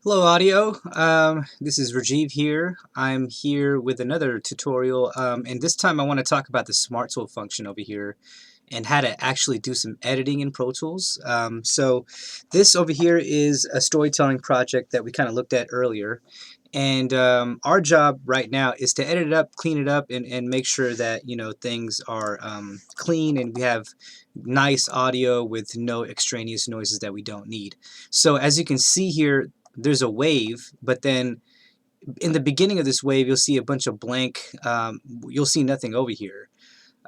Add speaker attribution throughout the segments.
Speaker 1: Hello audio, this is Rajiv here. I'm here with another tutorial and this time I want to talk about the Smart Tool function over here and how to actually do some editing in Pro Tools. So this over here is a storytelling project that we kind of looked at earlier, and our job right now is to edit it up, clean it up, and make sure that things are clean and we have nice audio with no extraneous noises that we don't need. So as you can see here, there's a wave, but then in the beginning of this wave you'll see a bunch of blank, you'll see nothing over here.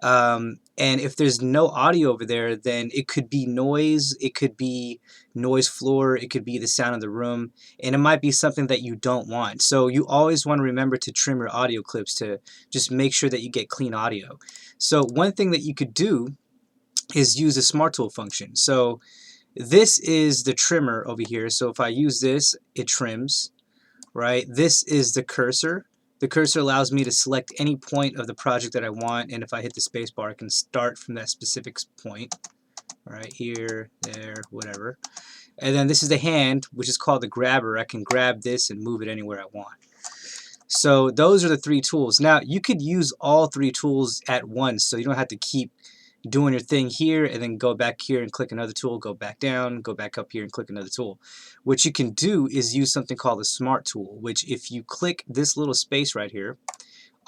Speaker 1: And if there's no audio over there, then it could be noise, it could be noise floor, it could be the sound of the room, and it might be something that you don't want. So you always want to remember to trim your audio clips to just make sure that you get clean audio. So one thing that you could do is use a Smart Tool function. So this is the trimmer over here. So if I use this, it trims, right? This is the cursor. The cursor allows me to select any point of the project that I want, and if I hit the space bar, I can start from that specific point, right here, there, whatever. And then this is the hand, which is called the grabber. I can grab this and move it anywhere I want. So those are the three tools. Now you could use all three tools at once, so you don't have to keep doing your thing here and then go back here and click another tool, go back down, go back up here and click another tool. What you can do is use something called the Smart Tool, which if you click this little space right here,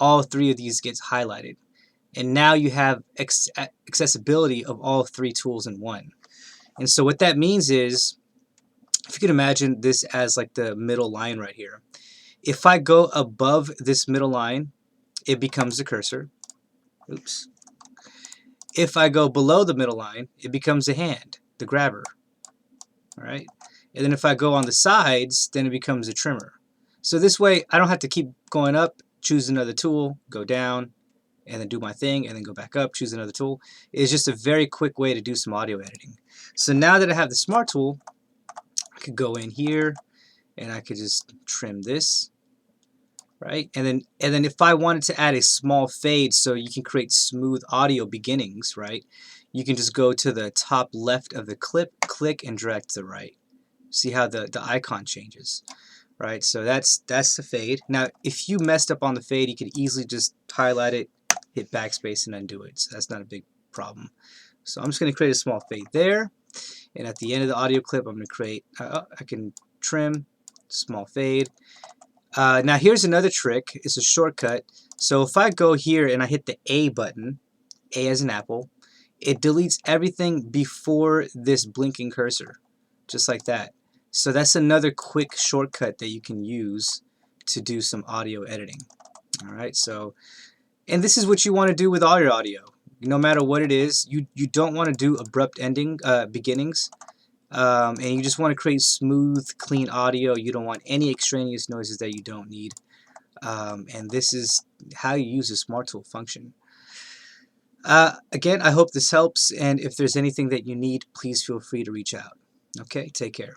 Speaker 1: all three of these gets highlighted. And now you have accessibility of all three tools in one. And so what that means is, if you can imagine this as like the middle line right here. If I go above this middle line, it becomes the cursor. Oops. If I go below the middle line, it becomes the hand, the grabber. All right? And then if I go on the sides, then it becomes a trimmer. So this way, I don't have to keep going up, choose another tool, go down, and then do my thing, and then go back up, choose another tool. It's just a very quick way to do some audio editing. So now that I have the Smart Tool, I could go in here, and I could just trim this, right? And then if I wanted to add a small fade so you can create smooth audio beginnings, right? You can just go to the top left of the clip, click, and drag to the right. See how the icon changes, right? So that's the fade. Now, if you messed up on the fade, you could easily just highlight it, hit backspace, and undo it. So that's not a big problem. So I'm just going to create a small fade there. And at the end of the audio clip, I'm going to create, I can trim, small fade. Now here's another trick. It's a shortcut. So if I go here and I hit the A button, A as an apple, it deletes everything before this blinking cursor, just like that. So that's another quick shortcut that you can use to do some audio editing. All right, so, and this is what you want to do with all your audio. No matter what it is, you don't want to do abrupt beginnings. And you just want to create smooth, clean audio. You don't want any extraneous noises that you don't need. And this is how you use the Smart Tool function. Again, I hope this helps, and if there's anything that you need, please feel free to reach out. Okay, take care.